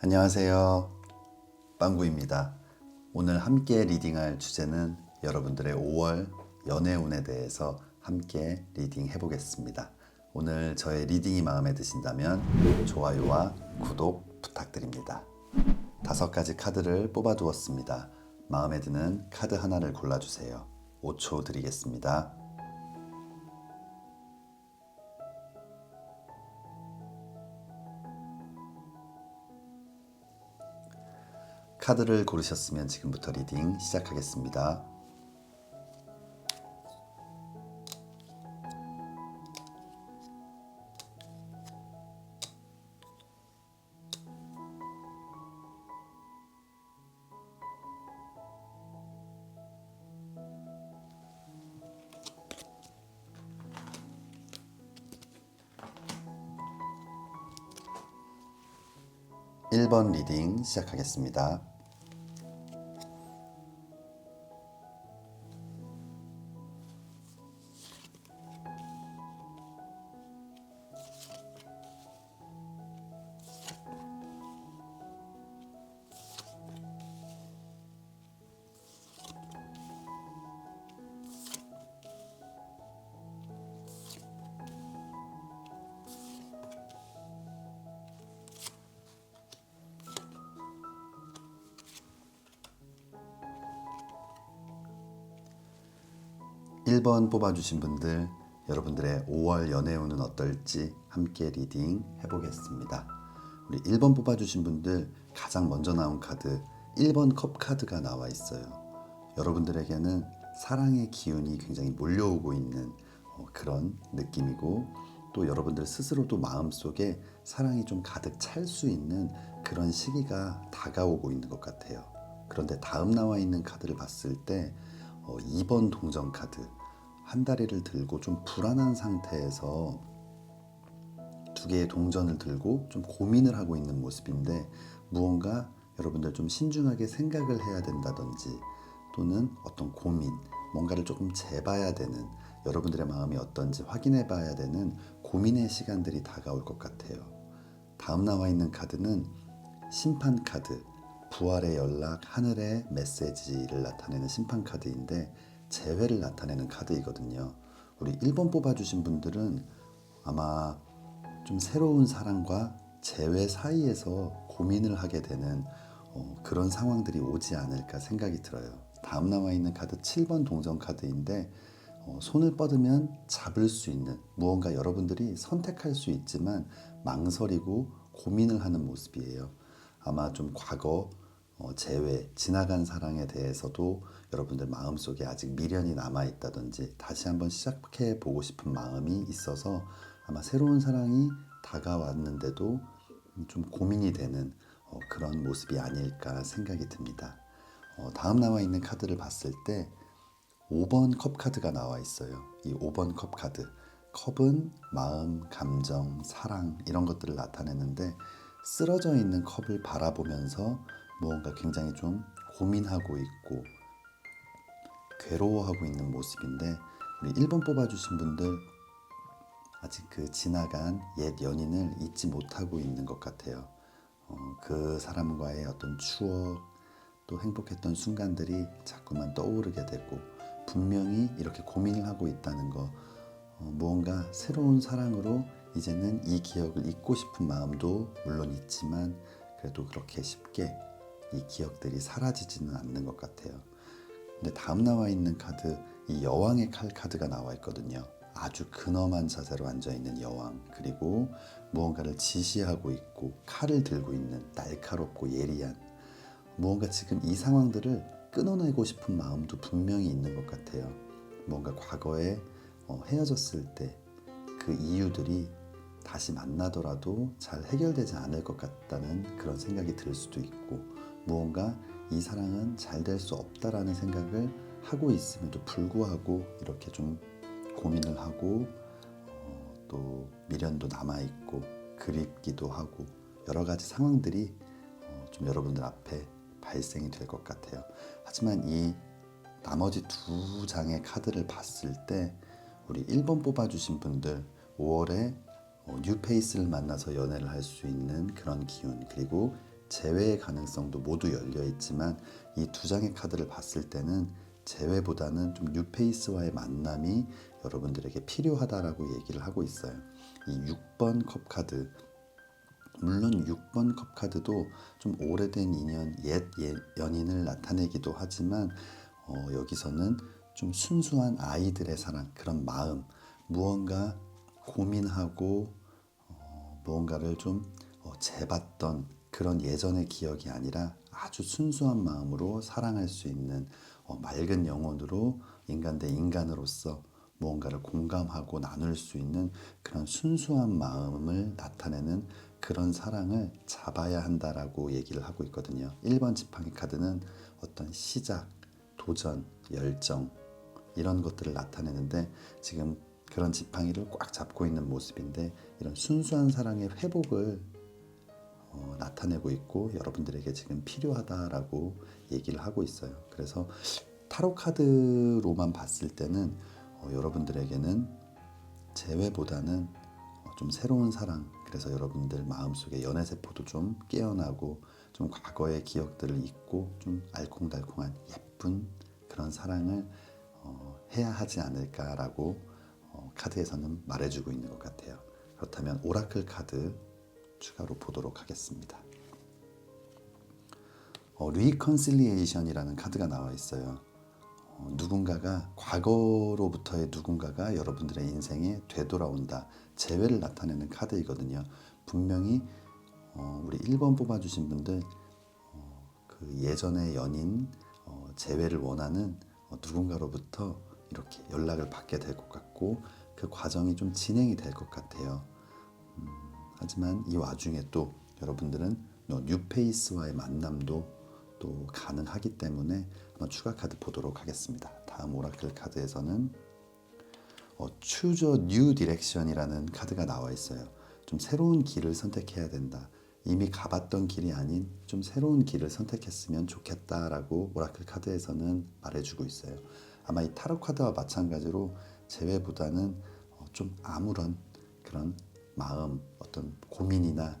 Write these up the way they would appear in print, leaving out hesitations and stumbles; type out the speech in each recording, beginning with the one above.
안녕하세요. 빵구입니다. 오늘 함께 리딩할 주제는 여러분들의 5월 연애운에 대해서 함께 리딩 해보겠습니다. 오늘 저의 리딩이 마음에 드신다면 좋아요와 구독 부탁드립니다. 5가지 카드를 뽑아두었습니다. 마음에 드는 카드 하나를 골라주세요. 5초 드리겠습니다. 카드를 고르셨으면 지금부터 리딩 시작하겠습니다. (1번) 리딩 시작하겠습니다. (1번) 뽑아주신 분들, 여러분들의 5월 연애운은 어떨지 함께 리딩 해보겠습니다. 우리 1번 뽑아주신 분들, 가장 먼저 나온 카드 1번 컵 카드가 나와 있어요. 여러분들에게는 사랑의 기운이 굉장히 몰려오고 있는 그런 느낌이고, 또 여러분들 스스로도 마음속에 사랑이 좀 가득 찰 수 있는 그런 시기가 다가오고 있는 것 같아요. 그런데 다음 나와 있는 카드를 봤을 때 2번 동전 카드, 한 다리를 들고 좀 불안한 상태에서 두 개의 동전을 들고 좀 고민을 하고 있는 모습인데, 무언가 여러분들 좀 신중하게 생각을 해야 된다든지, 또는 어떤 고민, 뭔가를 조금 재봐야 되는, 여러분들의 마음이 어떤지 확인해 봐야 되는 고민의 시간들이 다가올 것 같아요. 다음 나와 있는 카드는 심판 카드, 부활의 연락, 하늘의 메시지를 나타내는 심판 카드인데, 재회를 나타내는 카드이거든요. 우리 1번 뽑아주신 분들은 아마 좀 새로운 사랑과 재회 사이에서 고민을 하게 되는 그런 상황들이 오지 않을까 생각이 들어요. 다음 나와 있는 카드 7번 동전 카드인데, 손을 뻗으면 잡을 수 있는, 무언가 여러분들이 선택할 수 있지만 망설이고 고민을 하는 모습이에요. 아마 좀 과거 재회, 지나간 사랑에 대해서도 여러분들 마음속에 아직 미련이 남아있다든지, 다시 한번 시작해 보고 싶은 마음이 있어서 아마 새로운 사랑이 다가왔는데도 좀 고민이 되는 그런 모습이 아닐까 생각이 듭니다. 다음 나와 있는 카드를 봤을 때 5번 컵 카드가 나와 있어요. 이 5번 컵 카드, 컵은 마음, 감정, 사랑 이런 것들을 나타내는데, 쓰러져 있는 컵을 바라보면서 무언가 굉장히 좀 고민하고 있고 괴로워하고 있는 모습인데, 우리 1번 뽑아주신 분들 아직 그 지나간 옛 연인을 잊지 못하고 있는 것 같아요. 그 사람과의 어떤 추억, 또 행복했던 순간들이 자꾸만 떠오르게 되고, 분명히 이렇게 고민을 하고 있다는 거, 무언가 새로운 사랑으로 이제는 이 기억을 잊고 싶은 마음도 물론 있지만, 그래도 그렇게 쉽게 이 기억들이 사라지지는 않는 것 같아요. 근데 다음 나와 있는 카드, 이 여왕의 칼 카드가 나와 있거든요. 아주 근엄한 자세로 앉아있는 여왕, 그리고 무언가를 지시하고 있고 칼을 들고 있는 날카롭고 예리한, 무언가 지금 이 상황들을 끊어내고 싶은 마음도 분명히 있는 것 같아요. 뭔가 과거에 헤어졌을 때 그 이유들이 다시 만나더라도 잘 해결되지 않을 것 같다는 그런 생각이 들 수도 있고, 무언가 이 사랑은 잘 될 수 없다라는 생각을 하고 있음에도 불구하고 이렇게 좀 고민을 하고, 또 미련도 남아있고 그립기도 하고, 여러 가지 상황들이 좀 여러분들 앞에 발생이 될 것 같아요. 하지만 이 나머지 2장의 카드를 봤을 때, 우리 1번 뽑아주신 분들 5월에 뉴페이스를 만나서 연애를 할 수 있는 그런 기운, 그리고 재회의 가능성도 모두 열려 있지만 이 두 장의 카드를 봤을 때는 재회보다는 좀 뉴페이스와의 만남이 여러분들에게 필요하다라고 얘기를 하고 있어요. 이 6번 컵 카드, 물론 6번 컵 카드도 좀 오래된 인연, 옛 연인을 나타내기도 하지만 여기서는 좀 순수한 아이들의 사랑, 그런 마음, 무언가 고민하고 무언가를 좀 재봤던 그런 예전의 기억이 아니라 아주 순수한 마음으로 사랑할 수 있는 맑은 영혼으로 인간 대 인간으로서 무언가를 공감하고 나눌 수 있는 그런 순수한 마음을 나타내는 그런 사랑을 잡아야 한다라고 얘기를 하고 있거든요. 1번 지팡이 카드는 어떤 시작, 도전, 열정 이런 것들을 나타내는데 지금 그런 지팡이를 꽉 잡고 있는 모습인데 이런 순수한 사랑의 회복을 나타내고 있고 여러분들에게 지금 필요하다라고 얘기를 하고 있어요. 그래서 타로 카드로만 봤을 때는 여러분들에게는 재회보다는 좀 새로운 사랑, 그래서 여러분들 마음속에 연애세포도 좀 깨어나고 좀 과거의 기억들을 잊고 좀 알콩달콩한 예쁜 그런 사랑을 해야 하지 않을까라고 카드에서는 말해주고 있는 것 같아요. 그렇다면 오라클 카드 추가로 보도록 하겠습니다. 리컨실리에이션이라는 카드가 나와 있어요. 누군가가 과거로부터의 누군가가 여러분들의 인생에 되돌아온다. 재회를 나타내는 카드이거든요. 분명히 우리 1번 뽑아주신 분들 그 예전의 연인 재회를 원하는 누군가로부터 이렇게 연락을 받게 될 것 같고 그 과정이 좀 진행이 될 것 같아요. 하지만 이 와중에 또 여러분들은 뉴페이스와의 만남도 또 가능하기 때문에 한번 추가 카드 보도록 하겠습니다. 다음 오라클 카드에서는 Choose a New Direction이라는 카드가 나와 있어요. 좀 새로운 길을 선택해야 된다. 이미 가봤던 길이 아닌 좀 새로운 길을 선택했으면 좋겠다라고 오라클 카드에서는 말해주고 있어요. 아마 이 타로 카드와 마찬가지로 재회보다는 좀 아무런 그런 마음, 어떤 고민이나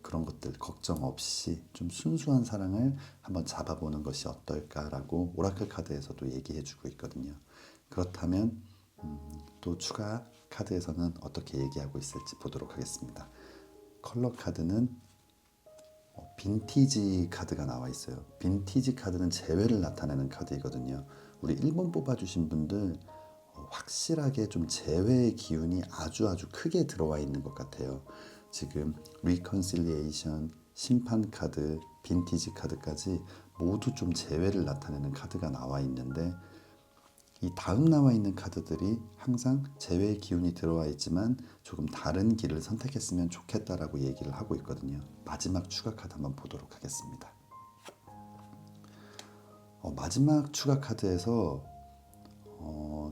그런 것들 걱정 없이 좀 순수한 사랑을 한번 잡아보는 것이 어떨까라고 오라클 카드에서도 얘기해주고 있거든요. 그렇다면 또 추가 카드에서는 어떻게 얘기하고 있을지 보도록 하겠습니다. 컬러 카드는 빈티지 카드가 나와 있어요. 빈티지 카드는 재회를 나타내는 카드이거든요. 우리 1번 뽑아주신 분들 확실하게 좀 재회의 기운이 아주 크게 들어와 있는 것 같아요. 지금 리컨실리에이션, 심판 카드, 빈티지 카드까지 모두 좀 재회를 나타내는 카드가 나와 있는데 이 다음 나와 있는 카드들이 항상 재회의 기운이 들어와 있지만 조금 다른 길을 선택했으면 좋겠다라고 얘기를 하고 있거든요. 마지막 추가 카드 한번 보도록 하겠습니다. 마지막 추가 카드에서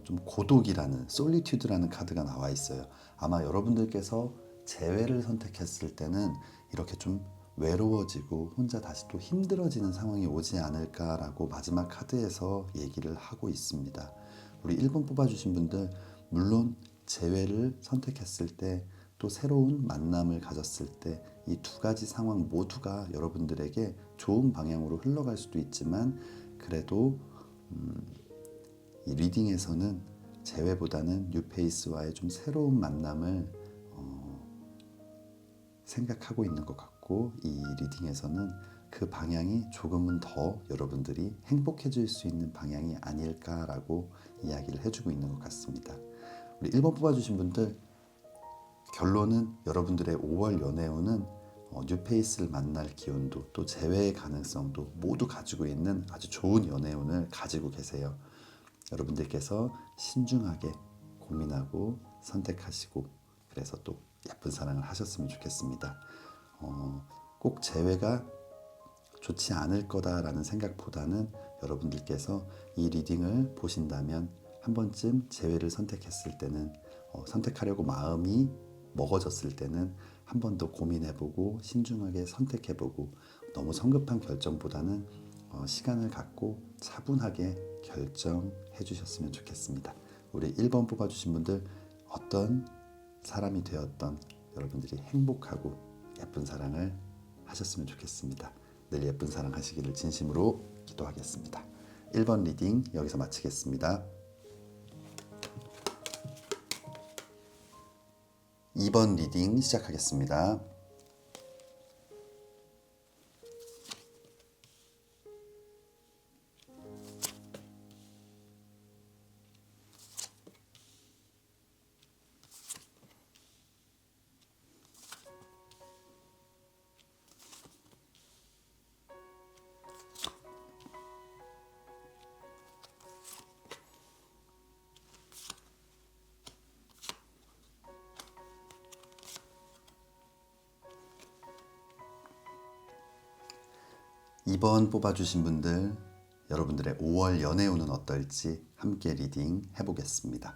좀 고독이라는 솔리튜드라는 카드가 나와 있어요. 아마 여러분들께서 재회를 선택했을 때는 이렇게 좀 외로워지고 혼자 다시 또 힘들어지는 상황이 오지 않을까라고 마지막 카드에서 얘기를 하고 있습니다. 우리 1번 뽑아주신 분들 물론 재회를 선택했을 때 또 새로운 만남을 가졌을 때 이 두 가지 상황 모두가 여러분들에게 좋은 방향으로 흘러갈 수도 있지만 그래도 이 리딩에서는 재회보다는 뉴페이스와의 좀 새로운 만남을 생각하고 있는 것 같고 이 리딩에서는 그 방향이 조금은 더 여러분들이 행복해질 수 있는 방향이 아닐까라고 이야기를 해주고 있는 것 같습니다. 우리 1번 뽑아주신 분들 결론은 여러분들의 5월 연애운은 뉴페이스를 만날 기운도 또 재회의 가능성도 모두 가지고 있는 아주 좋은 연애운을 가지고 계세요. 여러분들께서 신중하게 고민하고 선택하시고 그래서 또 예쁜 사랑을 하셨으면 좋겠습니다. 꼭 재회가 좋지 않을 거다라는 생각보다는 여러분들께서 이 리딩을 보신다면 한 번쯤 재회를 선택했을 때는 선택하려고 마음이 먹어졌을 때는 한 번 더 고민해보고 신중하게 선택해보고 너무 성급한 결정보다는 시간을 갖고 차분하게 결정해 주셨으면 좋겠습니다. 우리 1번 뽑아주신 분들 어떤 사람이 되었던 여러분들이 행복하고 예쁜 사랑을 하셨으면 좋겠습니다. 늘 예쁜 사랑 하시기를 진심으로 기도하겠습니다. 1번 리딩 여기서 마치겠습니다. 2번 리딩 시작하겠습니다. 2번 뽑아주신 분들, 여러분들의 5월 연애운은 어떨지 함께 리딩 해보겠습니다.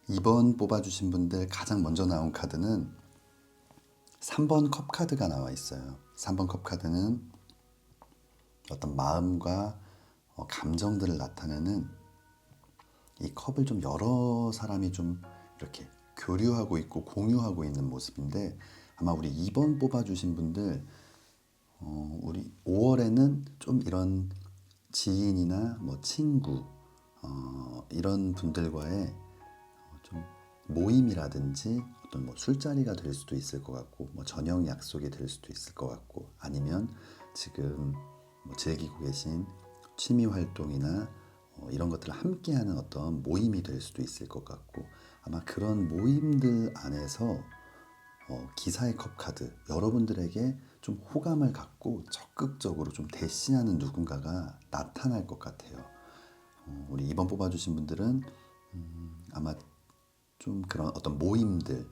2번 뽑아주신 분들 가장 먼저 나온 카드는 3번 컵 카드가 나와 있어요. 3번 컵 카드는 어떤 마음과 감정들을 나타내는, 이 컵을 좀 여러 사람이 좀 이렇게 교류하고 있고 공유하고 있는 모습인데, 아마 우리 2번 뽑아주신 분들 우리 5월에는 좀 이런 지인이나 뭐 친구 이런 분들과의 좀 모임이라든지 어떤 뭐 술자리가 될 수도 있을 것 같고, 뭐 저녁 약속이 될 수도 있을 것 같고, 아니면 지금 뭐 즐기고 계신 취미 활동이나 이런 것들을 함께하는 어떤 모임이 될 수도 있을 것 같고, 아마 그런 모임들 안에서 기사의 컵 카드, 여러분들에게 좀 호감을 갖고 적극적으로 좀 대시하는 누군가가 나타날 것 같아요. 우리 2번 뽑아주신 분들은 아마 좀 그런 어떤 모임들,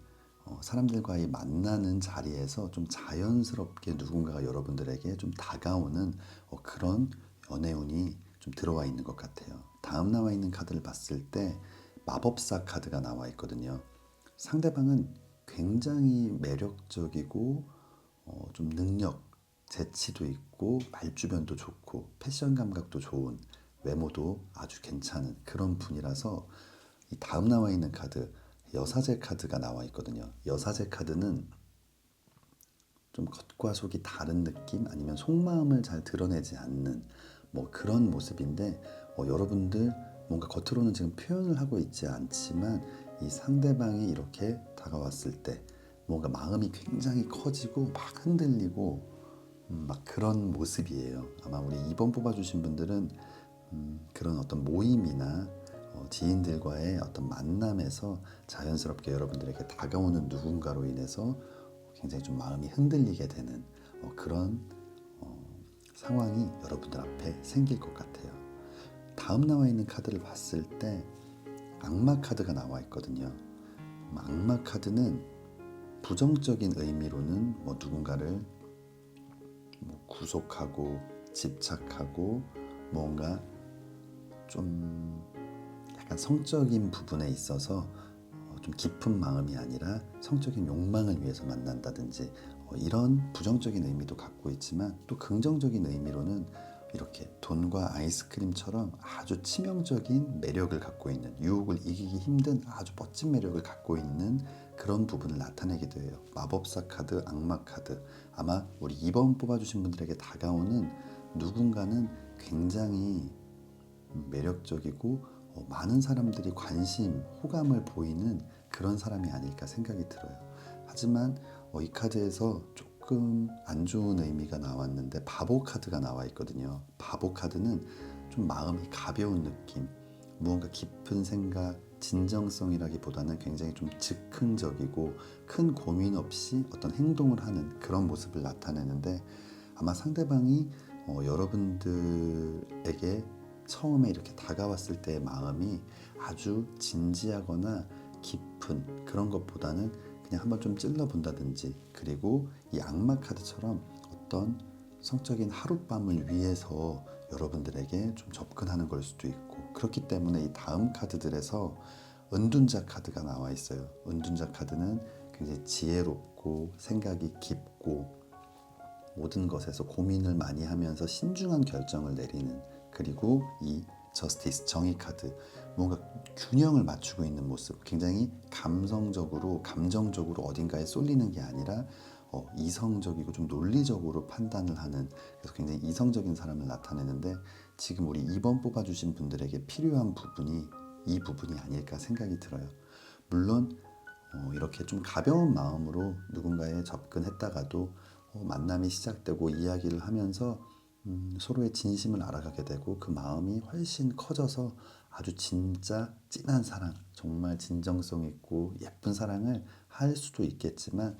사람들과의 만나는 자리에서 좀 자연스럽게 누군가가 여러분들에게 좀 다가오는 그런 연애운이 좀 들어와 있는 것 같아요. 다음 나와 있는 카드를 봤을 때 마법사 카드가 나와 있거든요. 상대방은 굉장히 매력적이고 좀 능력, 재치도 있고 말주변도 좋고 패션 감각도 좋은, 외모도 아주 괜찮은 그런 분이라서, 이 다음 나와 있는 카드 여사제 카드가 나와 있거든요. 여사제 카드는 좀 겉과 속이 다른 느낌, 아니면 속마음을 잘 드러내지 않는 뭐 그런 모습인데, 여러분들 뭔가 겉으로는 지금 표현을 하고 있지 않지만 이 상대방이 이렇게 다가왔을 때 뭔가 마음이 굉장히 커지고 막 흔들리고 막 그런 모습이에요. 아마 우리 2번 뽑아주신 분들은 그런 어떤 모임이나 지인들과의 어떤 만남에서 자연스럽게 여러분들에게 다가오는 누군가로 인해서 굉장히 좀 마음이 흔들리게 되는 그런 상황이 여러분들 앞에 생길 것 같아요. 다음 나와 있는 카드를 봤을 때 악마 카드가 나와 있거든요. 악마 카드는 부정적인 의미로는 뭐 누군가를 뭐 구속하고 집착하고 뭔가 좀 약간 성적인 부분에 있어서 좀 깊은 마음이 아니라 성적인 욕망을 위해서 만난다든지 이런 부정적인 의미도 갖고 있지만, 또 긍정적인 의미로는 이렇게 돈과 아이스크림처럼 아주 치명적인 매력을 갖고 있는, 유혹을 이기기 힘든 아주 멋진 매력을 갖고 있는 그런 부분을 나타내기도 해요. 마법사 카드, 악마 카드, 아마 우리 2번 뽑아주신 분들에게 다가오는 누군가는 굉장히 매력적이고 많은 사람들이 관심, 호감을 보이는 그런 사람이 아닐까 생각이 들어요. 하지만 이 카드에서 조금 안 좋은 의미가 나왔는데 바보 카드가 나와 있거든요. 바보 카드는 좀 마음이 가벼운 느낌, 무언가 깊은 생각, 진정성이라기보다는 굉장히 좀 즉흥적이고 큰 고민 없이 어떤 행동을 하는 그런 모습을 나타내는데, 아마 상대방이 여러분들에게 처음에 이렇게 다가왔을 때의 마음이 아주 진지하거나 깊은 그런 것보다는 그냥 한번 좀 찔러본다든지, 그리고 이 악마 카드처럼 어떤 성적인 하룻밤을 위해서 여러분들에게 좀 접근하는 걸 수도 있고, 그렇기 때문에 이 다음 카드들에서 은둔자 카드가 나와 있어요. 은둔자 카드는 굉장히 지혜롭고 생각이 깊고 모든 것에서 고민을 많이 하면서 신중한 결정을 내리는, 그리고 이 저스티스, 정의 카드, 뭔가 균형을 맞추고 있는 모습, 굉장히 감성적으로 감정적으로 어딘가에 쏠리는 게 아니라 이성적이고 좀 논리적으로 판단을 하는, 그래서 굉장히 이성적인 사람을 나타내는데, 지금 우리 2번 뽑아주신 분들에게 필요한 부분이 이 부분이 아닐까 생각이 들어요. 물론 이렇게 좀 가벼운 마음으로 누군가에 접근했다가도 만남이 시작되고 이야기를 하면서 서로의 진심을 알아가게 되고 그 마음이 훨씬 커져서 아주 진짜 진한 사랑, 정말 진정성 있고 예쁜 사랑을 할 수도 있겠지만,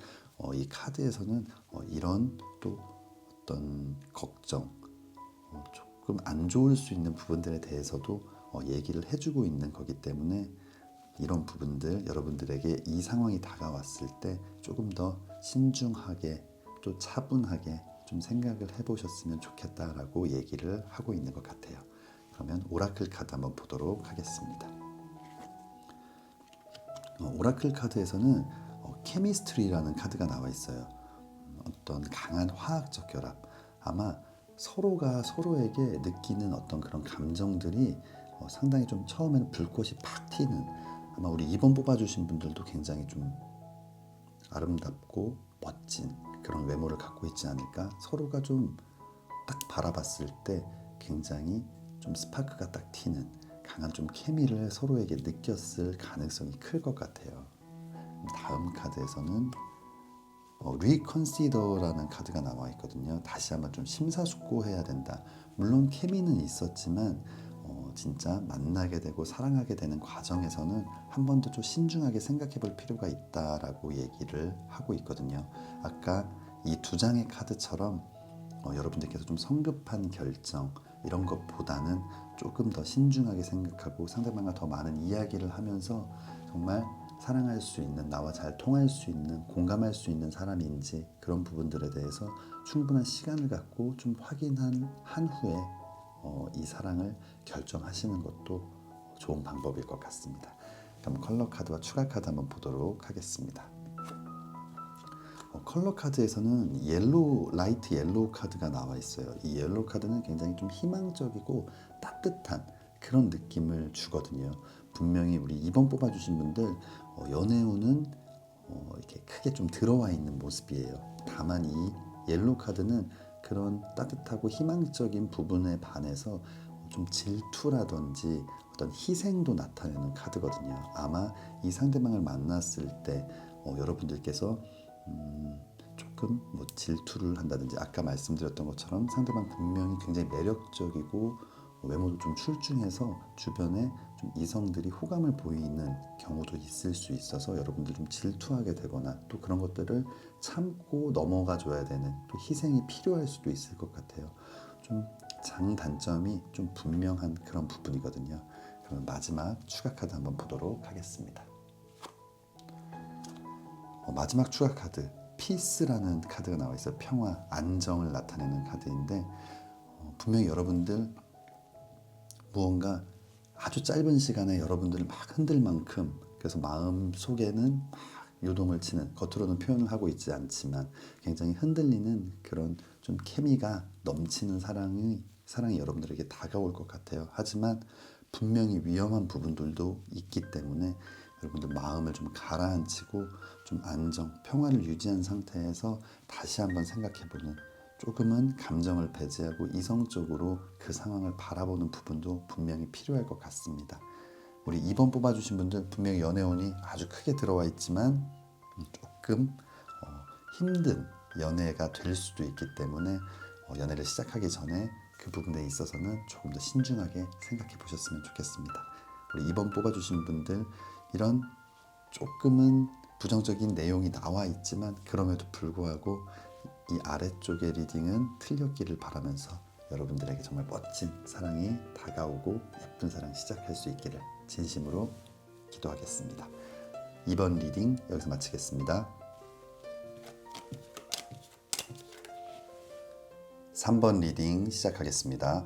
이 카드에서는 이런 또 어떤 걱정, 조금 안 좋을 수 있는 부분들에 대해서도 얘기를 해주고 있는 거기 때문에, 이런 부분들 여러분들에게 이 상황이 다가왔을 때 조금 더 신중하게 또 차분하게 좀 생각을 해보셨으면 좋겠다라고 얘기를 하고 있는 것 같아요. 그러면 오라클 카드 한번 보도록 하겠습니다. 오라클 카드에서는 케미스트리라는 카드가 나와 있어요. 어떤 강한 화학적 결합, 아마 서로가 서로에게 느끼는 어떤 그런 감정들이 상당히 좀 처음에는 불꽃이 팍 튀는, 아마 우리 2번 뽑아주신 분들도 굉장히 좀 아름답고 멋진 그런 외모를 갖고 있지 않을까. 서로가 좀 딱 바라봤을 때 굉장히 좀 스파크가 딱 튀는 강한 좀 케미를 서로에게 느꼈을 가능성이 클 것 같아요. 다음 카드에서는 리컨시더라는 카드가 나와 있거든요. 다시 한번 좀 심사숙고해야 된다. 물론 케미는 있었지만 진짜 만나게 되고 사랑하게 되는 과정에서는 한 번 더 좀 신중하게 생각해 볼 필요가 있다라고 얘기를 하고 있거든요. 아까 이 두 장의 카드처럼 여러분들께서 좀 성급한 결정 이런 것보다는 조금 더 신중하게 생각하고 상대방과 더 많은 이야기를 하면서 정말 사랑할 수 있는, 나와 잘 통할 수 있는, 공감할 수 있는 사람인지 그런 부분들에 대해서 충분한 시간을 갖고 좀 확인한 후에 이 사랑을 결정하시는 것도 좋은 방법일 것 같습니다. 그럼 컬러 카드와 추가 카드 한번 보도록 하겠습니다. 컬러 카드에서는 라이트 옐로우 카드가 나와 있어요. 이 옐로우 카드는 굉장히 좀 희망적이고 따뜻한 그런 느낌을 주거든요. 분명히 우리 2번 뽑아주신 분들 연애운은 이렇게 크게 좀 들어와 있는 모습이에요. 다만 이 옐로우 카드는 그런 따뜻하고 희망적인 부분에 반해서 좀 질투라든지 어떤 희생도 나타내는 카드거든요. 아마 이 상대방을 만났을 때 여러분들께서 조금 질투를 한다든지, 아까 말씀드렸던 것처럼 상대방 분명히 굉장히 매력적이고 외모도 좀 출중해서 주변에 좀 이성들이 호감을 보이는 경우도 있을 수 있어서 여러분들이 좀 질투하게 되거나 또 그런 것들을 참고 넘어가 줘야 되는 또 희생이 필요할 수도 있을 것 같아요. 좀 장단점이 좀 분명한 그런 부분이거든요. 그럼 마지막 추가 카드 한번 보도록 하겠습니다. 마지막 추가 카드 피스라는 카드가 나와 있어요. 평화, 안정을 나타내는 카드인데 분명히 여러분들 무언가 아주 짧은 시간에 여러분들을 막 흔들 만큼, 그래서 마음 속에는 막 요동을 치는, 겉으로는 표현을 하고 있지 않지만 굉장히 흔들리는 그런 좀 케미가 넘치는 사랑이 여러분들에게 다가올 것 같아요. 하지만 분명히 위험한 부분들도 있기 때문에 여러분들 마음을 좀 가라앉히고 좀 안정, 평화를 유지한 상태에서 다시 한번 생각해보는, 조금은 감정을 배제하고 이성적으로 그 상황을 바라보는 부분도 분명히 필요할 것 같습니다. 우리 2번 뽑아주신 분들 분명히 연애운이 아주 크게 들어와 있지만 조금 힘든 연애가 될 수도 있기 때문에 연애를 시작하기 전에 그 부분에 있어서는 조금 더 신중하게 생각해 보셨으면 좋겠습니다. 우리 2번 뽑아주신 분들 이런 조금은 부정적인 내용이 나와 있지만 그럼에도 불구하고 이 아래쪽의 리딩은 틀렸기를 바라면서 여러분들에게 정말 멋진 사랑이 다가오고 예쁜 사랑 시작할 수 있기를 진심으로 기도하겠습니다. 2번 리딩 여기서 마치겠습니다. 3번 리딩 시작하겠습니다.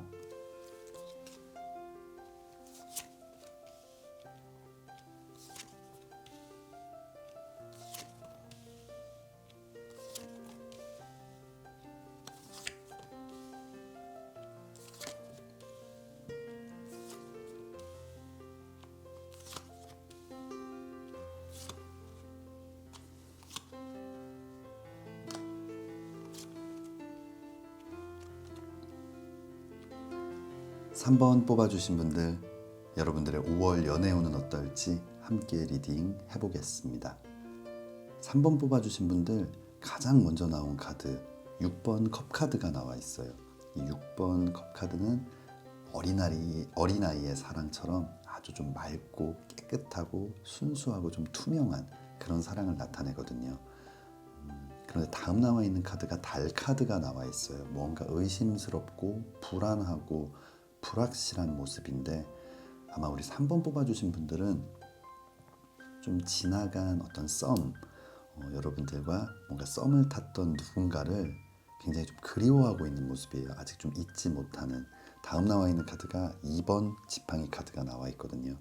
3번 뽑아주신 분들, 여러분들의 5월 연애 운은 어떨지 함께 리딩 해보겠습니다. 3번 뽑아주신 분들, 가장 먼저 나온 카드 6번 컵카드가 나와 있어요. 이 6번 컵카드는 어린아이의 사랑처럼 아주 좀 맑고 깨끗하고 순수하고 좀 투명한 그런 사랑을 나타내거든요. 그런데 다음 나와 있는 카드가 달 카드가 나와 있어요. 뭔가 의심스럽고 불안하고 불확실한 모습인데, 아마 우리 3번 뽑아주신 분들은 좀 지나간 어떤 썸, 여러분들과 뭔가 썸을 탔던 누군가를 굉장히 좀 그리워하고 있는 모습이에요. 아직 좀 잊지 못하는. 다음 나와 있는 카드가 2번 지팡이 카드가 나와 있거든요.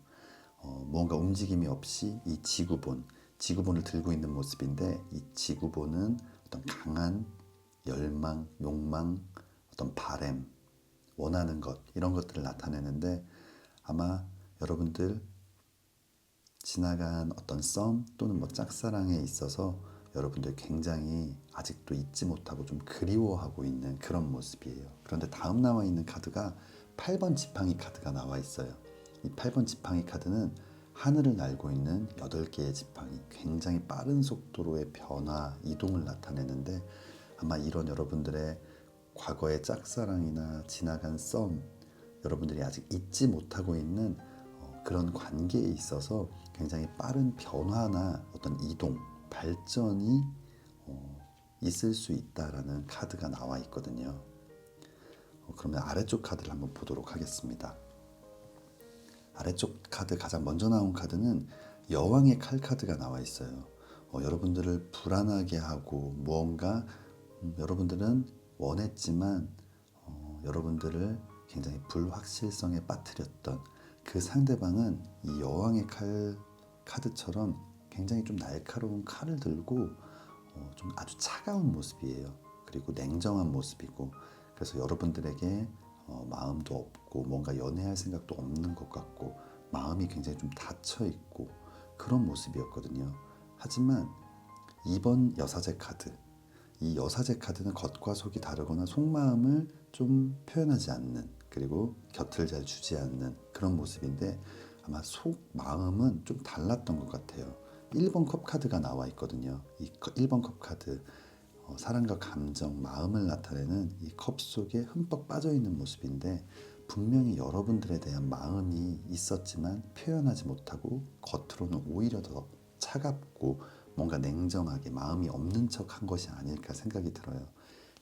뭔가 움직임이 없이 이 지구본을 들고 있는 모습인데, 이 지구본은 어떤 강한 열망, 욕망, 어떤 바램, 원하는 것, 이런 것들을 나타내는데, 아마 여러분들 지나간 어떤 썸 또는 뭐 짝사랑에 있어서 여러분들 굉장히 아직도 잊지 못하고 좀 그리워하고 있는 그런 모습이에요. 그런데 다음 나와 있는 카드가 8번 지팡이 카드가 나와 있어요. 이 8번 지팡이 카드는 하늘을 날고 있는 8개의 지팡이, 굉장히 빠른 속도로의 변화, 이동을 나타내는데, 아마 이런 여러분들의 과거의 짝사랑이나 지나간 썸, 여러분들이 아직 잊지 못하고 있는 그런 관계에 있어서 굉장히 빠른 변화나 어떤 이동, 발전이 있을 수 있다라는 카드가 나와 있거든요. 그러면 아래쪽 카드를 한번 보도록 하겠습니다. 아래쪽 카드, 가장 먼저 나온 카드는 여왕의 칼 카드가 나와 있어요. 여러분들을 불안하게 하고 무언가 여러분들은 원했지만 여러분들을 굉장히 불확실성에 빠뜨렸던 그 상대방은 이 여왕의 칼 카드처럼 굉장히 좀 날카로운 칼을 들고 좀 아주 차가운 모습이에요. 그리고 냉정한 모습이고, 그래서 여러분들에게 마음도 없고 뭔가 연애할 생각도 없는 것 같고 마음이 굉장히 좀 닫혀 있고 그런 모습이었거든요. 하지만 2번 여사제 카드, 이 여사제 카드는 겉과 속이 다르거나 속마음을 좀 표현하지 않는, 그리고 곁을 잘 주지 않는 그런 모습인데, 아마 속마음은 좀 달랐던 것 같아요. 1번 컵 카드가 나와 있거든요. 이 1번 컵 카드, 사랑과 감정, 마음을 나타내는 이 컵 속에 흠뻑 빠져 있는 모습인데, 분명히 여러분들에 대한 마음이 있었지만 표현하지 못하고 겉으로는 오히려 더 차갑고 뭔가 냉정하게 마음이 없는 척 한 것이 아닐까 생각이 들어요.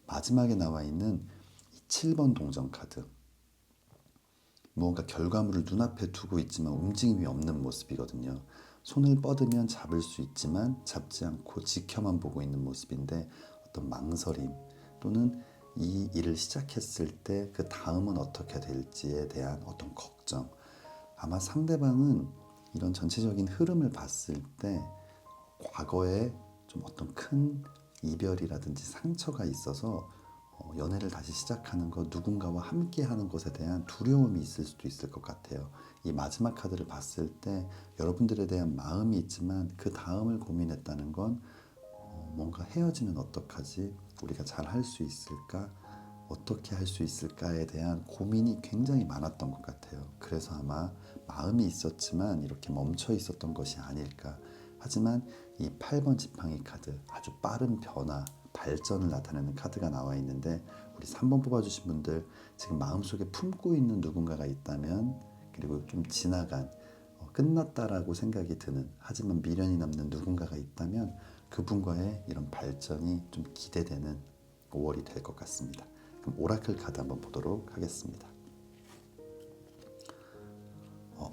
마지막에 나와 있는 이 7번 동전 카드, 무언가 결과물을 눈앞에 두고 있지만 움직임이 없는 모습이거든요. 손을 뻗으면 잡을 수 있지만 잡지 않고 지켜만 보고 있는 모습인데, 어떤 망설임 또는 이 일을 시작했을 때 그 다음은 어떻게 될지에 대한 어떤 걱정, 아마 상대방은 이런 전체적인 흐름을 봤을 때 과거에 좀 어떤 큰 이별이라든지 상처가 있어서 연애를 다시 시작하는 것, 누군가와 함께 하는 것에 대한 두려움이 있을 수도 있을 것 같아요. 이 마지막 카드를 봤을 때 여러분들에 대한 마음이 있지만 그 다음을 고민했다는 건 뭔가 헤어지면 어떡하지? 우리가 잘 할 수 있을까? 어떻게 할 수 있을까에 대한 고민이 굉장히 많았던 것 같아요. 그래서 아마 마음이 있었지만 이렇게 멈춰 있었던 것이 아닐까. 하지만 이 8번 지팡이 카드, 아주 빠른 변화, 발전을 나타내는 카드가 나와 있는데, 우리 3번 뽑아주신 분들, 지금 마음속에 품고 있는 누군가가 있다면, 그리고 좀 지나간 끝났다라고 생각이 드는, 하지만 미련이 남는 누군가가 있다면 그분과의 이런 발전이 좀 기대되는 5월이 될 것 같습니다. 그럼 오라클 카드 한번 보도록 하겠습니다.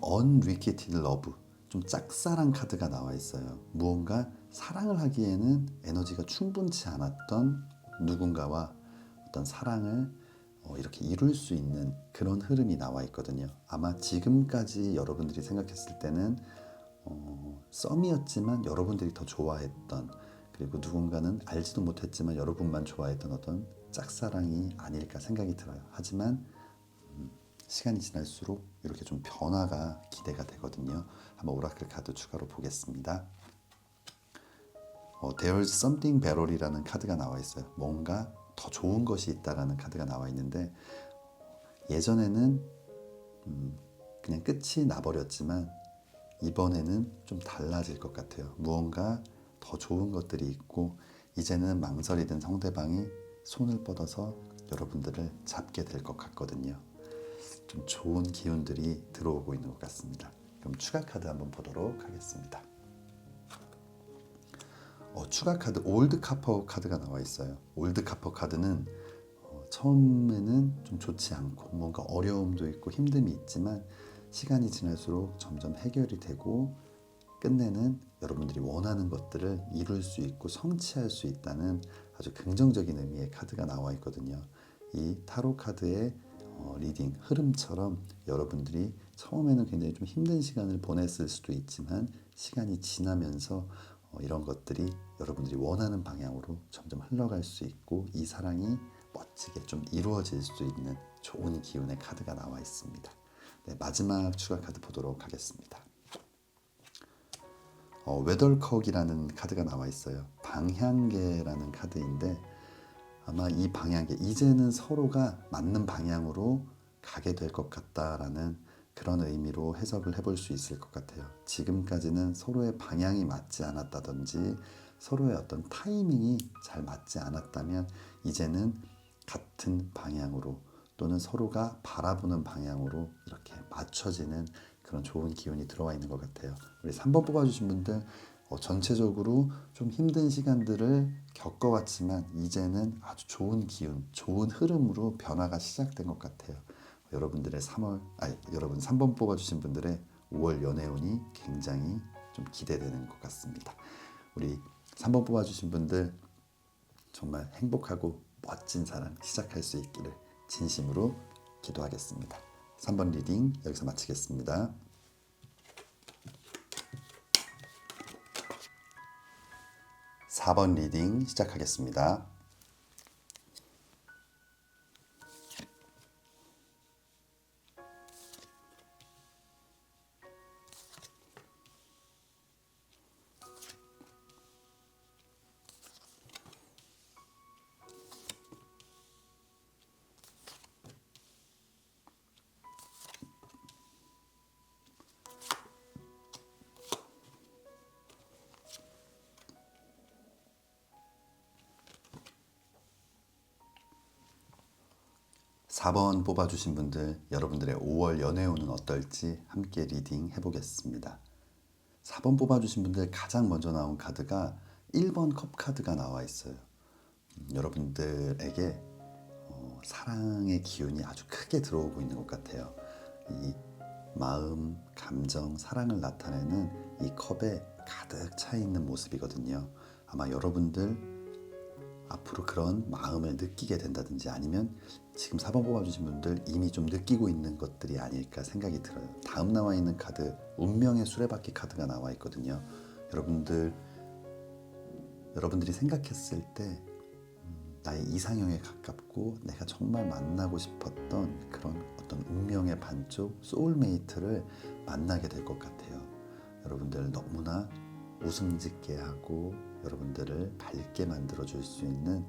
Unrequited Love, 좀 짝사랑 카드가 나와 있어요. 무언가 사랑을 하기에는 에너지가 충분치 않았던 누군가와 어떤 사랑을 이렇게 이룰 수 있는 그런 흐름이 나와 있거든요. 아마 지금까지 여러분들이 생각했을 때는 썸이었지만 여러분들이 더 좋아했던, 그리고 누군가는 알지도 못했지만 여러분만 좋아했던 어떤 짝사랑이 아닐까 생각이 들어요. 하지만 시간이 지날수록 이렇게 좀 변화가 기대가 되거든요. 한번 오라클 카드 추가로 보겠습니다. There's something better이라는 카드가 나와 있어요. 뭔가 더 좋은 것이 있다라는 카드가 나와 있는데, 예전에는 그냥 끝이 나버렸지만 이번에는 좀 달라질 것 같아요. 무언가 더 좋은 것들이 있고 이제는 망설이던 상대방이 손을 뻗어서 여러분들을 잡게 될 것 같거든요. 좀 좋은 기운들이 들어오고 있는 것 같습니다. 그럼 추가 카드 한번 보도록 하겠습니다. 추가 카드 올드 카퍼 카드가 나와 있어요. 올드 카퍼 카드는 처음에는 좀 좋지 않고 뭔가 어려움도 있고 힘듦이 있지만 시간이 지날수록 점점 해결이 되고 끝내는 여러분들이 원하는 것들을 이룰 수 있고 성취할 수 있다는 아주 긍정적인 의미의 카드가 나와 있거든요. 이 타로 카드의 리딩 흐름처럼 여러분들이 처음에는 굉장히 좀 힘든 시간을 보냈을 수도 있지만 시간이 지나면서 이런 것들이 여러분들이 원하는 방향으로 점점 흘러갈 수 있고 이 사랑이 멋지게 좀 이루어질 수 있는 좋은 기운의 카드가 나와 있습니다. 네, 마지막 추가 카드 보도록 하겠습니다. 웨덜컥이라는 카드가 나와 있어요. 방향계라는 카드인데 아마 이 방향계 이제는 서로가 맞는 방향으로 가게 될 것 같다라는 그런 의미로 해석을 해볼 수 있을 것 같아요. 지금까지는 서로의 방향이 맞지 않았다든지 서로의 어떤 타이밍이 잘 맞지 않았다면 이제는 같은 방향으로 또는 서로가 바라보는 방향으로 이렇게 맞춰지는 그런 좋은 기운이 들어와 있는 것 같아요. 우리 3번 뽑아주신 분들 전체적으로 좀 힘든 시간들을 겪어왔지만 이제는 아주 좋은 기운, 좋은 흐름으로 변화가 시작된 것 같아요. 여러분들의 여러분 3번 뽑아주신 분들의 5월 연애운이 굉장히 좀 기대되는 것 같습니다. 우리 3번 뽑아주신 분들 정말 행복하고 멋진 사랑 시작할 수 있기를 진심으로 기도하겠습니다. 3번 리딩 여기서 마치겠습니다. 4번 리딩 시작하겠습니다. 4번 뽑아주신 분들 여러분들의 5월 연애운은 어떨지 함께 리딩 해보겠습니다. 4번 뽑아주신 분들 가장 먼저 나온 카드가 1번 컵 카드가 나와 있어요. 여러분들에게 사랑의 기운이 아주 크게 들어오고 있는 것 같아요. 이 마음, 감정, 사랑을 나타내는 이 컵에 가득 차 있는 모습이거든요. 아마 여러분들 앞으로 그런 마음을 느끼게 된다든지 아니면 지금 4번 뽑아주신 분들 이미 좀 느끼고 있는 것들이 아닐까 생각이 들어요. 다음 나와 있는 카드 운명의 수레바퀴 카드가 나와 있거든요. 여러분들이 생각했을 때 나의 이상형에 가깝고 내가 정말 만나고 싶었던 그런 어떤 운명의 반쪽 소울메이트를 만나게 될 것 같아요. 여러분들 너무나 웃음 짓게 하고 여러분들을 밝게 만들어줄 수 있는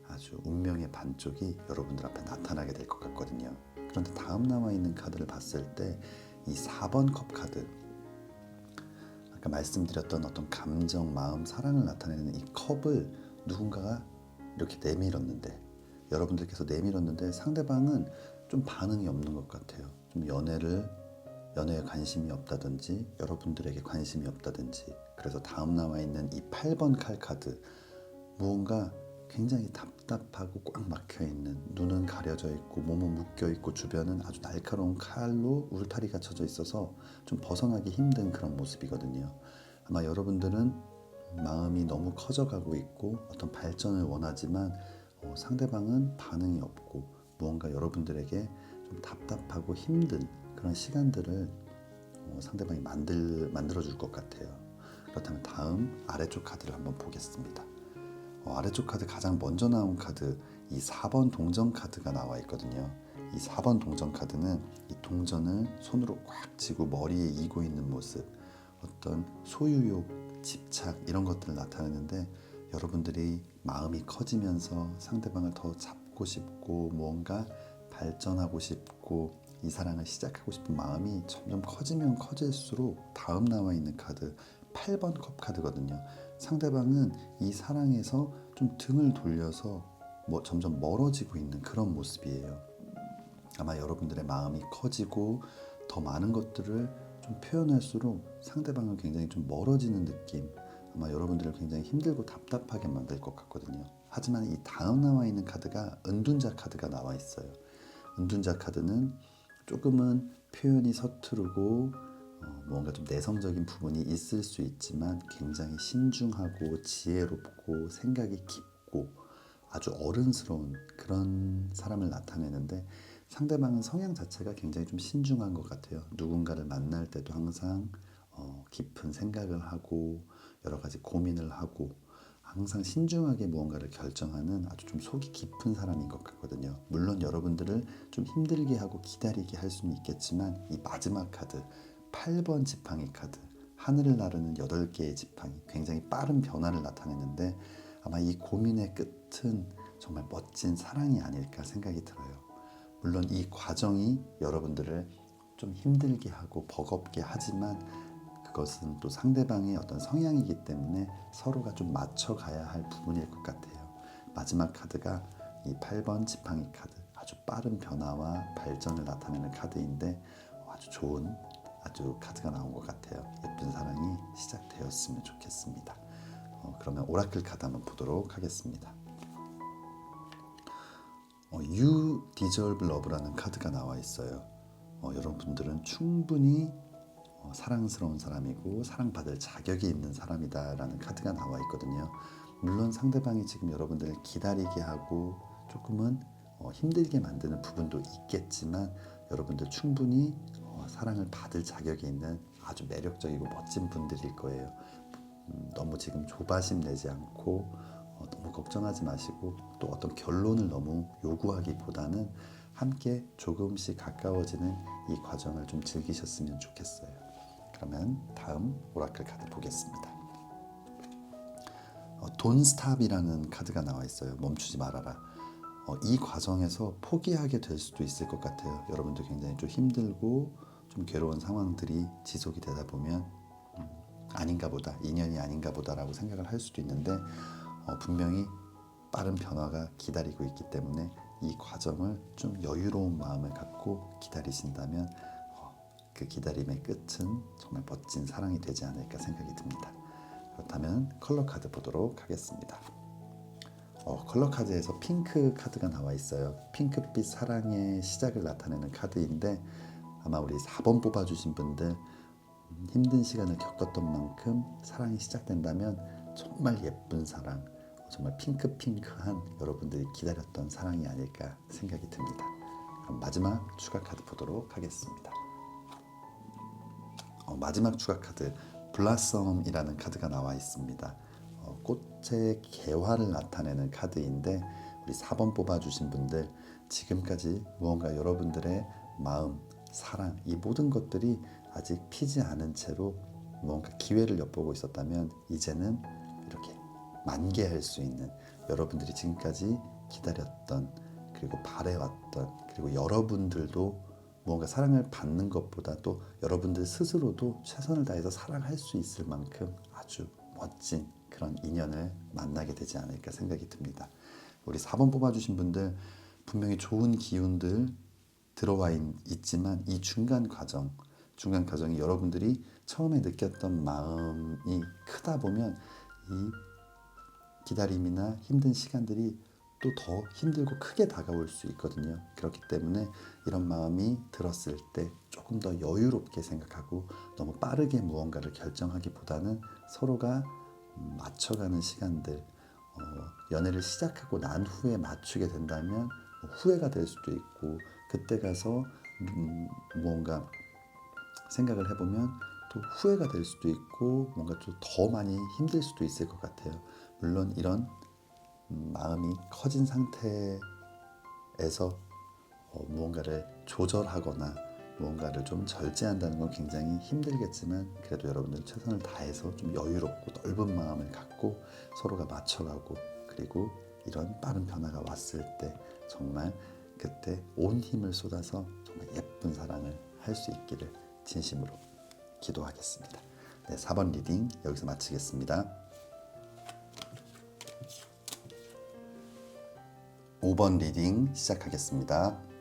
아주 운명의 반쪽이 여러분들 앞에 나타나게 될 것 같거든요. 그런데 다음 나와 있는 카드를 봤을 때 이 4번 컵 카드 아까 말씀드렸던 어떤 감정, 마음, 사랑을 나타내는 이 컵을 누군가가 이렇게 내밀었는데 여러분들께서 내밀었는데 상대방은 좀 반응이 없는 것 같아요. 좀 연애에 관심이 없다든지 여러분들에게 관심이 없다든지 그래서 다음 나와 있는 이 8번 칼 카드 무언가 굉장히 답답하고 꽉 막혀있는 눈은 가려져 있고 몸은 묶여있고 주변은 아주 날카로운 칼로 울타리가 쳐져 있어서 좀 벗어나기 힘든 그런 모습이거든요. 아마 여러분들은 마음이 너무 커져가고 있고 어떤 발전을 원하지만 상대방은 반응이 없고 무언가 여러분들에게 좀 답답하고 힘든 그런 시간들을 상대방이 만들어줄 것 같아요. 그렇다면 다음 아래쪽 카드를 한번 보겠습니다. 아래쪽 카드 가장 먼저 나온 카드 이 4번 동전 카드가 나와 있거든요. 이 4번 동전 카드는 이 동전을 손으로 꽉 쥐고 머리에 이고 있는 모습 어떤 소유욕, 집착 이런 것들을 나타내는데 여러분들이 마음이 커지면서 상대방을 더 잡고 싶고 무언가 발전하고 싶고 이 사랑을 시작하고 싶은 마음이 점점 커지면 커질수록 다음 나와 있는 카드 8번 컵 카드거든요. 상대방은 이 사랑에서 좀 등을 돌려서 점점 멀어지고 있는 그런 모습이에요. 아마 여러분들의 마음이 커지고 더 많은 것들을 좀 표현할수록 상대방은 굉장히 좀 멀어지는 느낌, 아마 여러분들을 굉장히 힘들고 답답하게 만들 것 같거든요. 하지만 이 다음 나와 있는 카드가 은둔자 카드가 나와 있어요. 은둔자 카드는 조금은 표현이 서투르고 뭔가 좀 내성적인 부분이 있을 수 있지만 굉장히 신중하고 지혜롭고 생각이 깊고 아주 어른스러운 그런 사람을 나타내는데, 상대방은 성향 자체가 굉장히 좀 신중한 것 같아요. 누군가를 만날 때도 항상 깊은 생각을 하고 여러 가지 고민을 하고 항상 신중하게 무언가를 결정하는 아주 좀 속이 깊은 사람인 것 같거든요. 물론 여러분들을 좀 힘들게 하고 기다리게 할 수는 있겠지만, 이 마지막 카드 8번 지팡이 카드, 하늘을 나르는 8개의 지팡이, 굉장히 빠른 변화를 나타내는데 아마 이 고민의 끝은 정말 멋진 사랑이 아닐까 생각이 들어요. 물론 이 과정이 여러분들을 좀 힘들게 하고 버겁게 하지만 그것은 또 상대방의 어떤 성향이기 때문에 서로가 좀 맞춰가야 할 부분일 것 같아요. 마지막 카드가 이 8번 지팡이 카드, 아주 빠른 변화와 발전을 나타내는 카드인데 아주 좋은 아주 카드가 나온 것 같아요. 예쁜 사랑이 시작되었으면 좋겠습니다. 그러면 오라클 카드 한번 보도록 하겠습니다. You Deserve Love라는 카드가 나와 있어요. 여러분들은 충분히 사랑스러운 사람이고 사랑받을 자격이 있는 사람이다라는 카드가 나와 있거든요. 물론 상대방이 지금 여러분들을 기다리게 하고 조금은 힘들게 만드는 부분도 있겠지만 여러분들 충분히 사랑을 받을 자격이 있는 아주 매력적이고 멋진 분들일 거예요. 너무 지금 조바심 내지 않고 너무 걱정하지 마시고 또 어떤 결론을 너무 요구하기보다는 함께 조금씩 가까워지는 이 과정을 좀 즐기셨으면 좋겠어요. 그러면 다음 오라클 카드 보겠습니다. Don't Stop이라는 카드가 나와 있어요. 멈추지 말아라. 이 과정에서 포기하게 될 수도 있을 것 같아요. 여러분들 굉장히 좀 힘들고 좀 괴로운 상황들이 지속이 되다 보면 아닌가 보다, 인연이 아닌가 보다라고 생각을 할 수도 있는데 분명히 빠른 변화가 기다리고 있기 때문에 이 과정을 좀 여유로운 마음을 갖고 기다리신다면 그 기다림의 끝은 정말 멋진 사랑이 되지 않을까 생각이 듭니다. 그렇다면 컬러 카드 보도록 하겠습니다. 컬러 카드에서 핑크 카드가 나와 있어요. 핑크빛 사랑의 시작을 나타내는 카드인데 아마 우리 4번 뽑아주신 분들 힘든 시간을 겪었던 만큼 사랑이 시작된다면 정말 예쁜 사랑, 정말 핑크한 여러분들이 기다렸던 사랑이 아닐까 생각이 듭니다. 그럼 마지막 추가 카드 보도록 하겠습니다. 마지막 추가 카드 블라썸이라는 카드가 나와 있습니다. 꽃의 개화를 나타내는 카드인데 우리 4번 뽑아주신 분들 지금까지 무언가 여러분들의 마음, 사랑, 이 모든 것들이 아직 피지 않은 채로 무언가 기회를 엿보고 있었다면 이제는 이렇게 만개할 수 있는, 여러분들이 지금까지 기다렸던 그리고 바래왔던, 그리고 여러분들도 무언가 사랑을 받는 것보다 또 여러분들 스스로도 최선을 다해서 사랑할 수 있을 만큼 아주 멋진 그런 인연을 만나게 되지 않을까 생각이 듭니다. 우리 4번 뽑아주신 분들 분명히 좋은 기운들 들어와 있지만 이 중간 과정이 여러분들이 처음에 느꼈던 마음이 크다 보면 이 기다림이나 힘든 시간들이 또 더 힘들고 크게 다가올 수 있거든요. 그렇기 때문에 이런 마음이 들었을 때 조금 더 여유롭게 생각하고 너무 빠르게 무언가를 결정하기보다는 서로가 맞춰가는 시간들, 연애를 시작하고 난 후에 맞추게 된다면 후회가 될 수도 있고 그때 가서 무언가 생각을 해보면 또 후회가 될 수도 있고 뭔가 좀 더 많이 힘들 수도 있을 것 같아요. 물론 이런 마음이 커진 상태에서 무언가를 조절하거나 무언가를 좀 절제한다는 건 굉장히 힘들겠지만 그래도 여러분들 최선을 다해서 좀 여유롭고 넓은 마음을 갖고 서로가 맞춰가고, 그리고 이런 빠른 변화가 왔을 때 정말 그때 온 힘을 쏟아서 정말 예쁜 사랑을 할 수 있기를 진심으로 기도하겠습니다. 네, 4번 리딩 여기서 마치겠습니다. 5번 리딩 시작하겠습니다.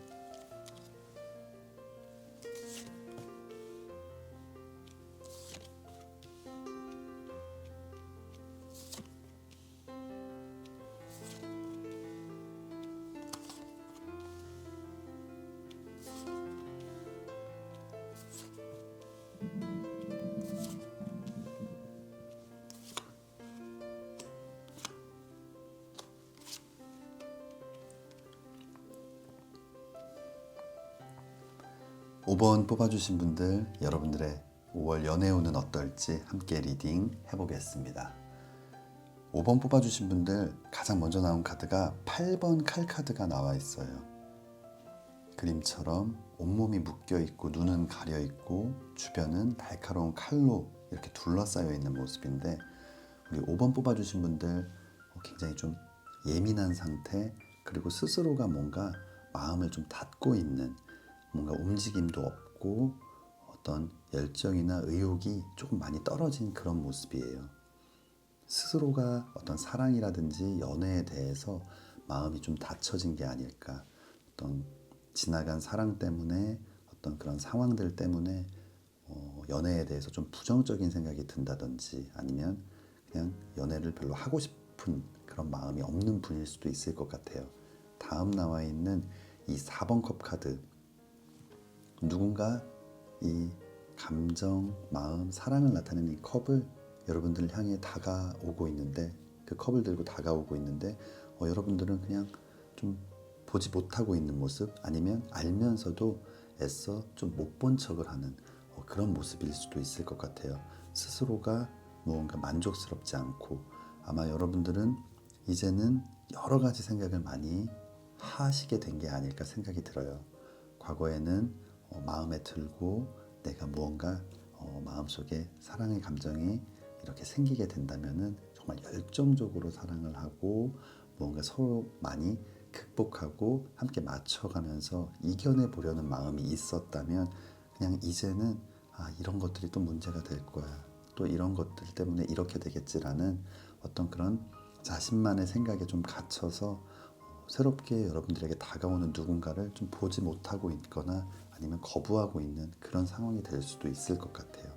5번 뽑아주신 분들, 여러분들의 5월 연애운은 어떨지 함께 리딩 해보겠습니다. 5번 뽑아주신 분들, 가장 먼저 나온 카드가 8번 칼 카드가 나와 있어요. 그림처럼 온몸이 묶여있고 눈은 가려있고 주변은 날카로운 칼로 이렇게 둘러싸여 있는 모습인데, 우리 5번 뽑아주신 분들 굉장히 좀 예민한 상태, 그리고 스스로가 뭔가 마음을 좀 닫고 있는, 뭔가 움직임도 없고 어떤 열정이나 의욕이 조금 많이 떨어진 그런 모습이에요. 스스로가 어떤 사랑이라든지 연애에 대해서 마음이 좀 닫혀진 게 아닐까. 어떤 지나간 사랑 때문에, 어떤 그런 상황들 때문에 연애에 대해서 좀 부정적인 생각이 든다든지, 아니면 그냥 연애를 별로 하고 싶은 그런 마음이 없는 분일 수도 있을 것 같아요. 다음 나와 있는 이 4번 컵 카드, 누군가 이 감정, 마음, 사랑을 나타내는 이 컵을 여러분들 향해 다가오고 있는데, 그 컵을 들고 다가오고 있는데 여러분들은 그냥 좀 보지 못하고 있는 모습, 아니면 알면서도 애써 좀 못 본 척을 하는 그런 모습일 수도 있을 것 같아요. 스스로가 무언가 만족스럽지 않고, 아마 여러분들은 이제는 여러 가지 생각을 많이 하시게 된 게 아닐까 생각이 들어요. 과거에는 마음에 들고 내가 무언가 마음속에 사랑의 감정이 이렇게 생기게 된다면은 정말 열정적으로 사랑을 하고 무언가 서로 많이 극복하고 함께 맞춰가면서 이겨내 보려는 마음이 있었다면, 그냥 이제는 이런 것들이 또 문제가 될 거야, 또 이런 것들 때문에 이렇게 되겠지라는 어떤 그런 자신만의 생각에 좀 갇혀서 새롭게 여러분들에게 다가오는 누군가를 좀 보지 못하고 있거나 아니면 거부하고 있는 그런 상황이 될 수도 있을 것 같아요.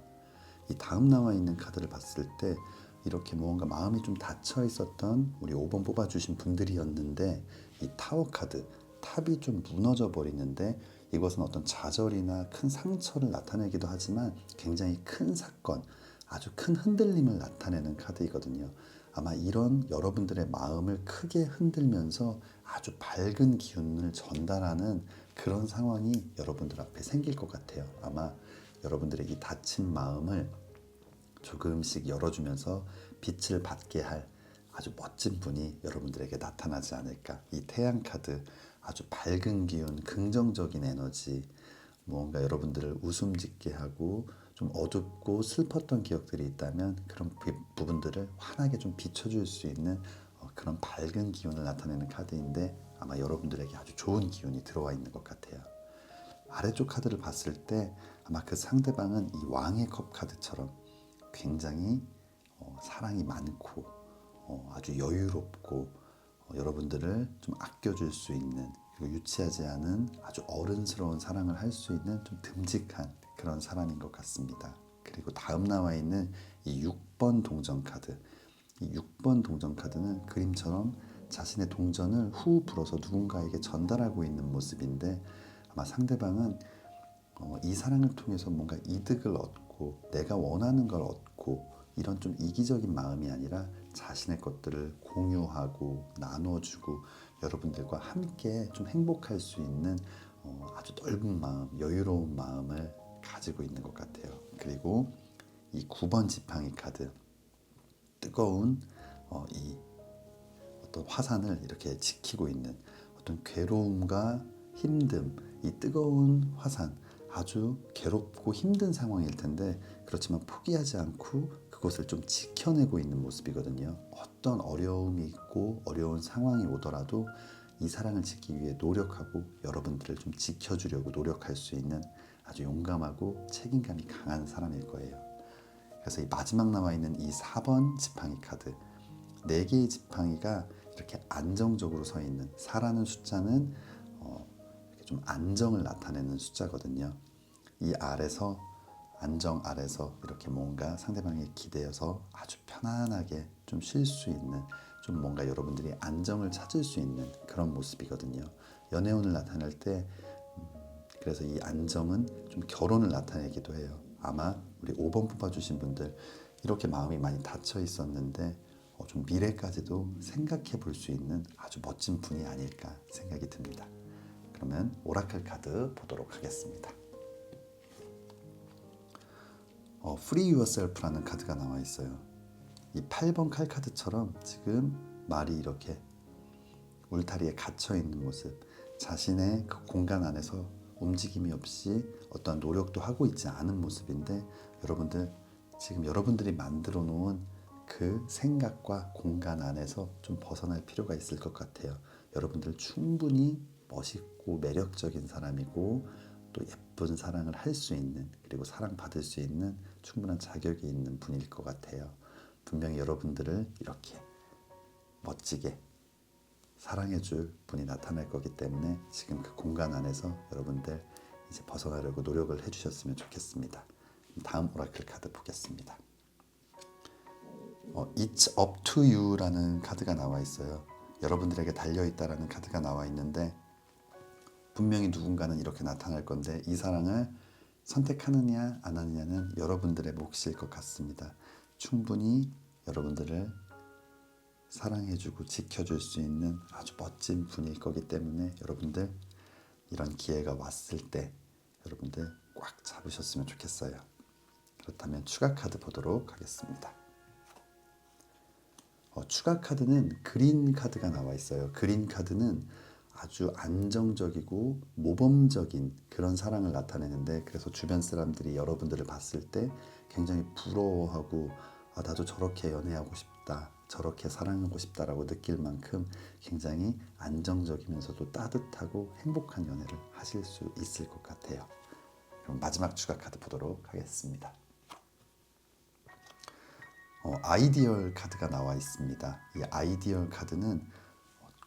이 다음 나와 있는 카드를 봤을 때 이렇게 뭔가 마음이 좀 닫혀 있었던 우리 5번 뽑아주신 분들이었는데, 이 타워 카드, 탑이 좀 무너져 버리는데, 이것은 어떤 좌절이나 큰 상처를 나타내기도 하지만 굉장히 큰 사건, 아주 큰 흔들림을 나타내는 카드이거든요. 아마 이런 여러분들의 마음을 크게 흔들면서 아주 밝은 기운을 전달하는 그런 상황이 여러분들 앞에 생길 것 같아요. 아마 여러분들의 이 닫힌 마음을 조금씩 열어주면서 빛을 받게 할 아주 멋진 분이 여러분들에게 나타나지 않을까. 이 태양 카드, 아주 밝은 기운, 긍정적인 에너지, 무언가 여러분들을 웃음 짓게 하고 좀 어둡고 슬펐던 기억들이 있다면 그런 부분들을 환하게 좀 비춰줄 수 있는 그런 밝은 기운을 나타내는 카드인데, 아마 여러분들에게 아주 좋은 기운이 들어와 있는 것 같아요. 아래쪽 카드를 봤을 때 아마 그 상대방은 이 왕의 컵 카드처럼 굉장히 사랑이 많고 아주 여유롭고 여러분들을 좀 아껴줄 수 있는, 그리고 유치하지 않은 아주 어른스러운 사랑을 할 수 있는 좀 듬직한 그런 사람인 것 같습니다. 그리고 다음 나와 있는 이 6번 동전 카드, 이 6번 동전 카드는 그림처럼 자신의 동전을 후 불어서 누군가에게 전달하고 있는 모습인데, 아마 상대방은 이 사랑을 통해서 뭔가 이득을 얻고 내가 원하는 걸 얻고, 이런 좀 이기적인 마음이 아니라 자신의 것들을 공유하고 나눠주고 여러분들과 함께 좀 행복할 수 있는 아주 넓은 마음, 여유로운 마음을 가지고 있는 것 같아요. 그리고 이 9번 지팡이 카드, 뜨거운 이 어떤 화산을 이렇게 지키고 있는 어떤 괴로움과 힘듦, 이 뜨거운 화산, 아주 괴롭고 힘든 상황일 텐데 그렇지만 포기하지 않고 그것을 좀 지켜내고 있는 모습이거든요. 어떤 어려움이 있고 어려운 상황이 오더라도 이 사랑을 짓기 위해 노력하고 여러분들을 좀 지켜주려고 노력할 수 있는 아주 용감하고 책임감이 강한 사람일 거예요. 그래서 이 마지막 나와 있는 이 4번 지팡이 카드, 4개의 지팡이가 이렇게 안정적으로 서 있는, 4라는 숫자는 이렇게 좀 안정을 나타내는 숫자거든요. 이 아래서, 안정 아래서 이렇게 뭔가 상대방에 기대어서 아주 편안하게 좀 쉴 수 있는, 좀 뭔가 여러분들이 안정을 찾을 수 있는 그런 모습이거든요. 연애운을 나타낼 때 그래서 이 안정은 좀 결혼을 나타내기도 해요. 아마 우리 5번 뽑아주신 분들 이렇게 마음이 많이 닫혀 있었는데 좀 미래까지도 생각해 볼 수 있는 아주 멋진 분이 아닐까 생각이 듭니다. 그러면 오라클 카드 보도록 하겠습니다. Free Yourself라는 카드가 나와 있어요. 이 8번 칼 카드처럼 지금 말이 이렇게 울타리에 갇혀 있는 모습, 자신의 그 공간 안에서 움직임이 없이 어떠한 노력도 하고 있지 않은 모습인데, 여러분들 지금 여러분들이 만들어 놓은 그 생각과 공간 안에서 좀 벗어날 필요가 있을 것 같아요. 여러분들 충분히 멋있고 매력적인 사람이고 또 예쁜 사랑을 할 수 있는, 그리고 사랑받을 수 있는 충분한 자격이 있는 분일 것 같아요. 분명히 여러분들을 이렇게 멋지게 사랑해줄 분이 나타날 거기 때문에 지금 그 공간 안에서 여러분들 이제 벗어나려고 노력을 해주셨으면 좋겠습니다. 다음 오라클 카드 보겠습니다. It's up to you라는 카드가 나와 있어요. 여러분들에게 달려있다라는 카드가 나와 있는데, 분명히 누군가는 이렇게 나타날 건데 이 사랑을 선택하느냐 안 하느냐는 여러분들의 몫일 것 같습니다. 충분히 여러분들을 사랑해주고 지켜줄 수 있는 아주 멋진 분일 거기 때문에 여러분들 이런 기회가 왔을 때 여러분들 꽉 잡으셨으면 좋겠어요. 그렇다면 추가 카드 보도록 하겠습니다. 추가 카드는 그린 카드가 나와 있어요. 그린 카드는 아주 안정적이고 모범적인 그런 사랑을 나타내는데, 그래서 주변 사람들이 여러분들을 봤을 때 굉장히 부러워하고 나도 저렇게 연애하고 싶다, 저렇게 사랑하고 싶다라고 느낄 만큼 굉장히 안정적이면서도 따뜻하고 행복한 연애를 하실 수 있을 것 같아요. 그럼 마지막 추가 카드 보도록 하겠습니다. 아이디얼 카드가 나와 있습니다. 이 아이디얼 카드는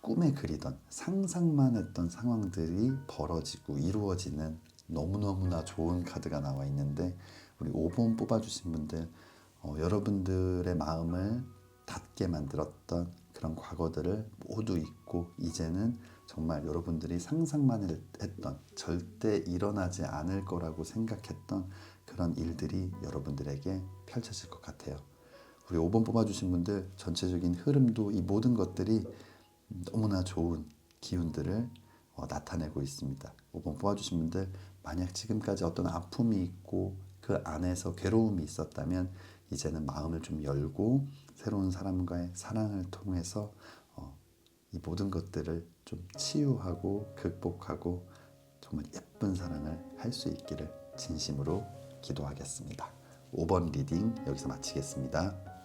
꿈에 그리던, 상상만 했던 상황들이 벌어지고 이루어지는 너무너무나 좋은 카드가 나와 있는데, 우리 5번 뽑아주신 분들 여러분들의 마음을 닫게 만들었던 그런 과거들을 모두 잊고 이제는 정말 여러분들이 상상만 했던, 절대 일어나지 않을 거라고 생각했던 그런 일들이 여러분들에게 펼쳐질 것 같아요. 우리 5번 뽑아주신 분들 전체적인 흐름도 이 모든 것들이 너무나 좋은 기운들을 나타내고 있습니다. 5번 뽑아주신 분들, 만약 지금까지 어떤 아픔이 있고 그 안에서 괴로움이 있었다면 이제는 마음을 좀 열고 새로운 사람과의 사랑을 통해서 이 모든 것들을 좀 치유하고 극복하고 정말 예쁜 사랑을 할 수 있기를 진심으로 기도하겠습니다. 5번 리딩 여기서 마치겠습니다.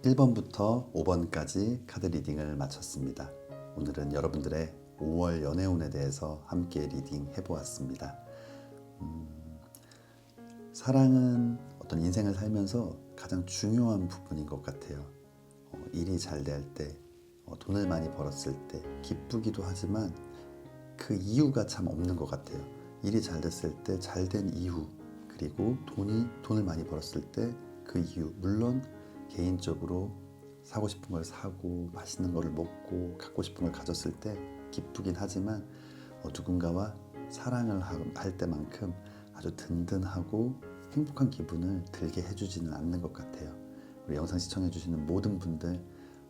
1번부터 5번까지 카드 리딩을 마쳤습니다. 오늘은 여러분들의 5월 연애운에 대해서 함께 리딩 해보았습니다. 사랑은 어떤 인생을 살면서 가장 중요한 부분인 것 같아요. 일이 잘 될 때, 돈을 많이 벌었을 때 기쁘기도 하지만 그 이유가 참 없는 것 같아요. 일이 잘 됐을 때 잘 된 이유, 그리고 돈을 많이 벌었을 때 그 이유, 물론 개인적으로 사고 싶은 걸 사고 맛있는 걸 먹고 갖고 싶은 걸 가졌을 때 기쁘긴 하지만 누군가와 사랑을 할 때만큼 아주 든든하고 행복한 기분을 들게 해주지는 않는 것 같아요. 우리 영상 시청해 주시는 모든 분들,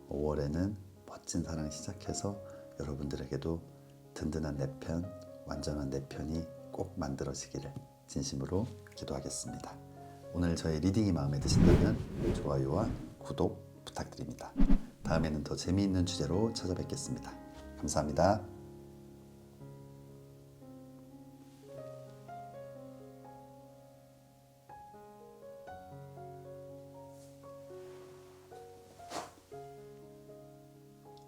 5월에는 멋진 사랑 시작해서 여러분들에게도 든든한 내 편, 완전한 내 편이 꼭 만들어지기를 진심으로 기도하겠습니다. 오늘 저의 리딩이 마음에 드신다면 좋아요와 구독 부탁드립니다. 다음에는 더 재미있는 주제로 찾아뵙겠습니다. 감사합니다.